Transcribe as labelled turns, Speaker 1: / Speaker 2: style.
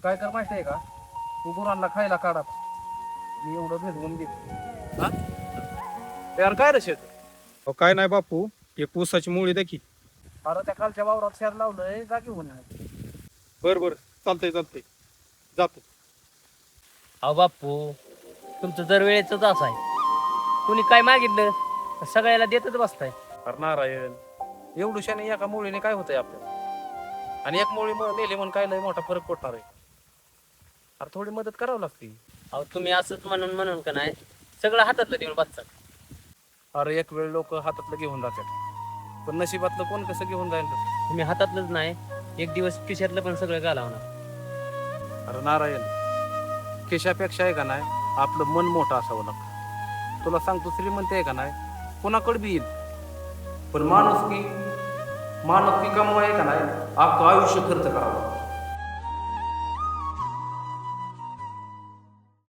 Speaker 1: काय कर माहिती आहे का, तू गुरांना खायला काढा, मी एवढं भिजवून देतो. हा यार काय रे शेत?
Speaker 2: अहो काय नाही बापू, एक ऊसाची मुळी द्या की.
Speaker 1: अरे त्या खालच्या वावरात शेर लावलंय, जागी होऊन
Speaker 2: बरं बरं, चालतंय चालतंय, जातो.
Speaker 3: अहो बापू, तुमचं दर वेळेच असं आहे. कुणी काय मागितलं तर सगळ्याला देतच बसताय.
Speaker 1: अरे नारायण, एवढूशाने एका मुळीने काय होतंय आपल्याला? आणि एक मुळी नेली म्हणून काय लय मोठा फरक पडणार आहे? अरे थोडी मदत करावं लागते.
Speaker 3: अहो तुम्ही असंच म्हणून म्हणून का नाही सगळं हातातलं देऊन बसतात.
Speaker 1: अरे एक वेळ लोक हातातलं घेऊन जातात, पण नशिबातलं कोण कसं घेऊन जाईल?
Speaker 3: तुम्ही हातातलंच नाही, एक दिवस खिशातलं पण सगळं घालावणार.
Speaker 1: अरे नारायण, केशापेक्षा आहे का नाही आपलं मन मोठं असावं लागतं. तुला सांगतो, श्रीमंत आहे का नाही कोणाकडे बी येईल, पण माणुसकी कमवा आहे का नाही अख्खं आयुष्य खर्च करावं.